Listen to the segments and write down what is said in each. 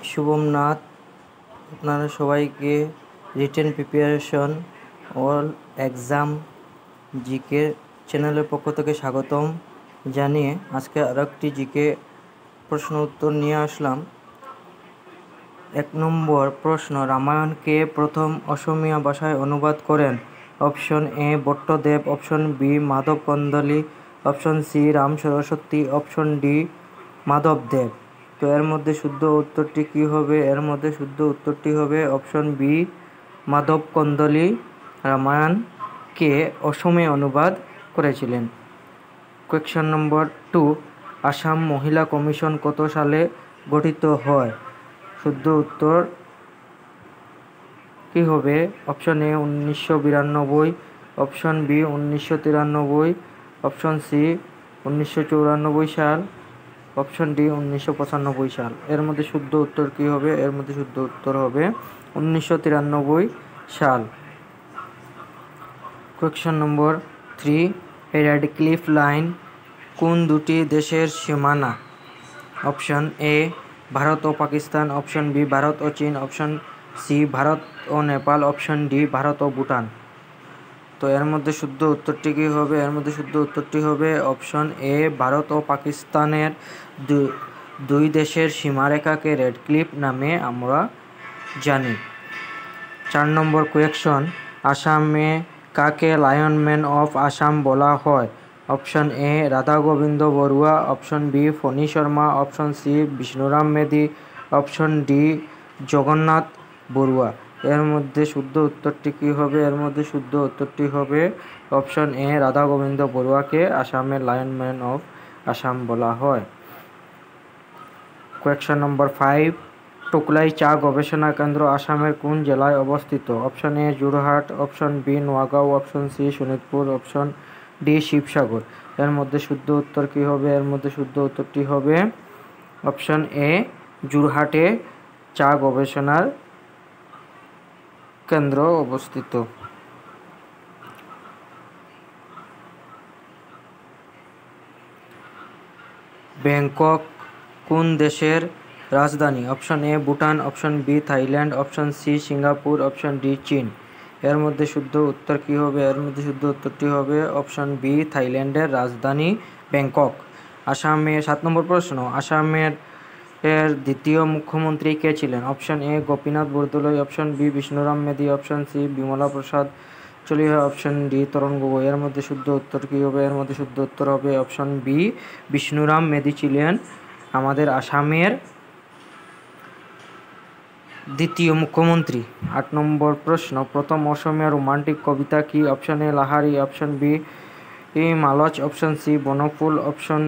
শুভম নাথ। আপনারা সবাইকে written preparation all exam GK চ্যানেলের পক্ষ থেকে স্বাগতম জানিয়ে আজকে আর একটি জিকে প্রশ্ন উত্তর নিয়ে আসলাম। 1 নম্বর প্রশ্ন, রামায়ণকে প্রথম অসমীয়া ভাষায় অনুবাদ করেন? Option A Bhattadev, option B Madhav Kandali, option C Ram Saraswati, option D মাধবদেব। তো এর মধ্যে শুদ্ধ উত্তরটি কী হবে? এর মধ্যে শুদ্ধ উত্তরটি হবে অপশন বি মাধব কন্দলী রামায়ণকে অসমে অনুবাদ করেছিলেন। কোয়েশ্চন নম্বর 2, আসাম মহিলা কমিশন কত সালে গঠিত হয়? শুদ্ধ উত্তর কী হবে? Option A 1992, option B 1993, option C 1994 সাল, অপশন ডি 1995 সাল। এর মধ্যে শুদ্ধ উত্তর কী হবে? এর মধ্যে শুদ্ধ উত্তর হবে 1993 সাল। কোয়েশ্চন নম্বর 3, রেডক্লিফ লাইন কোন দুটি দেশের সীমানা? অপশন এ ভারত ও পাকিস্তান, অপশন বি ভারত ও চীন, অপশন সি ভারত ও নেপাল, অপশন ডি ভারত ও ভুটান। তো এর মধ্যে শুদ্ধ উত্তরটি কী হবে? এর মধ্যে শুদ্ধ উত্তরটি হবে অপশন এ ভারত ও পাকিস্তানের দুই দেশের সীমারেখাকে রেডক্লিফ নামে আমরা জানি। 4 নম্বর কোয়েশ্চন, আসামে কাকে লায়ন ম্যান অফ আসাম বলা হয়? Option A Radha Gobinda Baruah, option B Phani Sarma, option C Bishnuram Medhi, option D Jagannath Baruah. এর মধ্যে শুদ্ধ উত্তরটি কী হবে? এর মধ্যে শুদ্ধ উত্তরটি হবে অপশন এ রাধা গোবিন্দ বড়ুয়াকে আসামের লায়ন ম্যান অফ আসাম বলা হয়। কোয়েশ্চন নম্বর 5, টোকলাই চা গবেষণা কেন্দ্র আসামের কোন জেলায় অবস্থিত? Option A Jorhat, option B Nagaon, option C Sonitpur, option D Sivasagar. এর মধ্যে শুদ্ধ উত্তর কী হবে? এর মধ্যে শুদ্ধ উত্তরটি হবে অপশন এ যোরহাটে চা গবেষণার কেন্দ্র অবস্থিত। ব্যাংকক কোন দেশের রাজধানী? Option A Bhutan, option B Thailand, option C Singapore, option D চীন। এর মধ্যে শুদ্ধ উত্তর কী হবে? এর মধ্যে শুদ্ধ উত্তরটি হবে অপশন বি থাইল্যান্ডের রাজধানী ব্যাংকক। 7 নম্বর প্রশ্ন, আসামের দ্বিতীয় মুখ্যমন্ত্রী কে ছিলেন? Option A Gopinath Bordoloi, option B Bishnuram Medhi, option C Bimala Prasad Chaliha, option D Tarun Gogoi. এর মধ্যে শুদ্ধ উত্তর কী হবে? এর মধ্যে শুদ্ধ উত্তর হবে অপশন বি বিষ্ণুরাম মেধি ছিলেন আমাদের আসামের দ্বিতীয় মুখ্যমন্ত্রী। 8 নম্বর প্রশ্ন, প্রথম অসমীয়া রোমান্টিক কবিতা কি? Option A Lahari, option B Malach, option C Banphul, option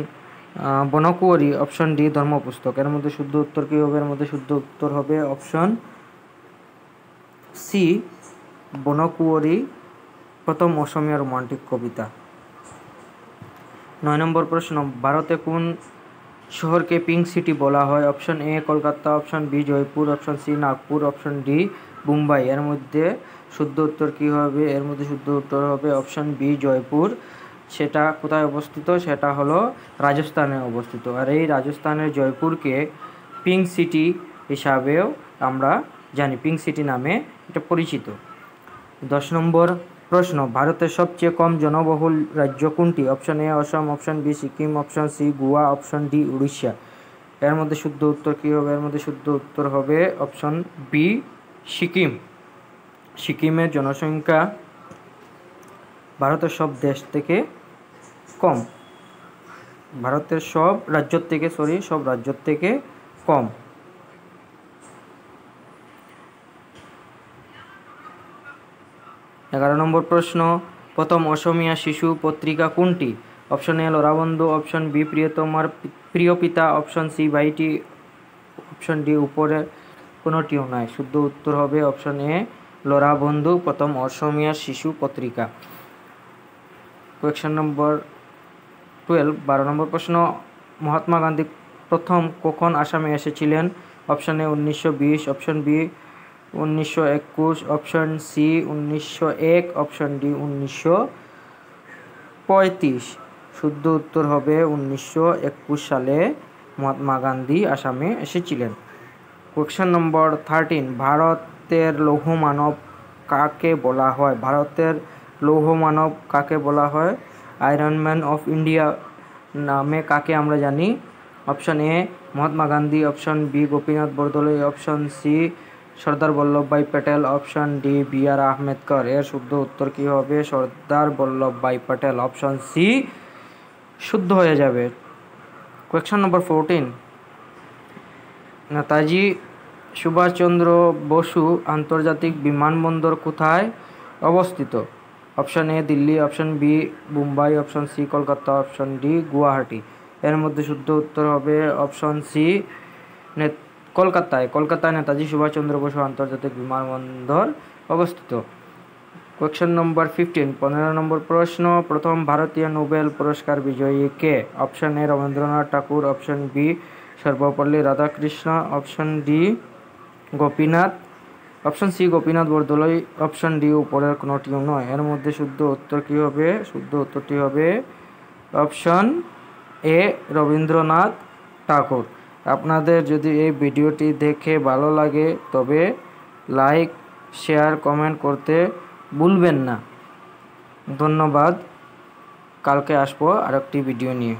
Bonkuwori, option D Dharmapustak. এর মধ্যে শুদ্ধ উত্তর কী হবে? এর মধ্যে শুদ্ধ উত্তর হবে অপশন সি বনকুয়ারি প্রথম অসমীয়া রোমান্টিক কবিতা। 9 নম্বর প্রশ্ন, ভারতে কোন শহরকে পিঙ্ক সিটি বলা হয়? Option A Kolkata, option B Jaipur, option C Nagpur, option D Mumbai. এর মধ্যে শুদ্ধ উত্তর কী হবে? এর মধ্যে শুদ্ধ উত্তর হবে অপশন বি জয়পুর। সেটা কোথায় অবস্থিত? সেটা হলো রাজস্থানে অবস্থিত। আর এই রাজস্থানের জয়পুরকে পিঙ্ক সিটি হিসাবেও আমরা জানি, পিঙ্ক সিটি নামে এটা পরিচিত। 10 নম্বর প্রশ্ন, ভারতের সবচেয়ে কম জনবহুল রাজ্য কোনটি? Option A Asom, option B Sikkim, option C Goa, option D Orissa. এর মধ্যে শুদ্ধ উত্তর কী হবে? এর মধ্যে শুদ্ধ উত্তর হবে অপশন বি সিকিম। সিকিমের জনসংখ্যা ভারতের সব দেশ থেকে কম, ভারতের সব রাজ্য থেকে কম। 11 নম্বর প্রশ্ন, প্রথম অসমীয়া শিশু পত্রিকা কোনটি? অপশন এ লরাবন্ধু, অপশন বি প্রিয়তমার প্রিয় পিতা, অপশন সি বাইটি, অপশন ডি উপরে কোনোটিও নয়। শুদ্ধ উত্তর হবে অপশন এ লরাবন্ধু প্রথম অসমীয়া শিশু পত্রিকা। কোয়েশ্চন নম্বর 12, 12 নম্বর প্রশ্ন, মহাত্মা গান্ধী প্রথম কখন আসামে এসেছিলেন? Option A 1920, option B 1921, option C 1901, option D 1935। শুদ্ধ উত্তর হবে 1921 সালে মহাত্মা গান্ধী আসামে এসেছিলেন। কোয়েশ্চেন নম্বর 13, ভারতের লৌহ মানব কাকে বলা হয়? ভারতের লৌহ মানব কাকে বলা হয়? আয়রন ম্যান অফ ইন্ডিয়া নামে কাকে আমরা জানি? Option A Mahatma Gandhi, option B Gopinath Bordoloi, option C Sardar Vallabhbhai Patel, option D B R Ambedkar. এর শুদ্ধ উত্তর কি হবে? সর্দার বল্লভভাই প্যাটেল, অপশন সি শুদ্ধ হয়ে যাবে। কোয়েশ্চন নম্বর 14, নেতাজি সুভাষচন্দ্র বসু আন্তর্জাতিক বিমানবন্দর কোথায় অবস্থিত? Option A Delhi, option B Mumbai, option C Kolkata, option D Guwahati. এর মধ্যে শুদ্ধ উত্তর হবে অপশন সি কলকাতায় নেতাজি সুভাষচন্দ্র বসু আন্তর্জাতিক বিমানবন্দর অবস্থিত। কোয়েশ্চন নম্বর 15, 15 নম্বর প্রশ্ন, প্রথম ভারতীয় নোবেল পুরস্কার বিজয়ী কে? Option A Rabindranath Thakur, option B Sarvepalli Radhakrishna, option D Gopinath, option C Gopinath Bordoloi, option D উপরের কোনোটিও নয়। এর মধ্যে শুদ্ধ উত্তর কি হবে? শুদ্ধ উত্তরটি হবে অপশন এ রবীন্দ্রনাথ ঠাকুর। আপনাদের যদি এই ভিডিওটি দেখে ভালো লাগে তবে লাইক, শেয়ার, কমেন্ট করতে ভুলবেন না। ধন্যবাদ। কালকে আসবো আরেকটি ভিডিও নিয়ে।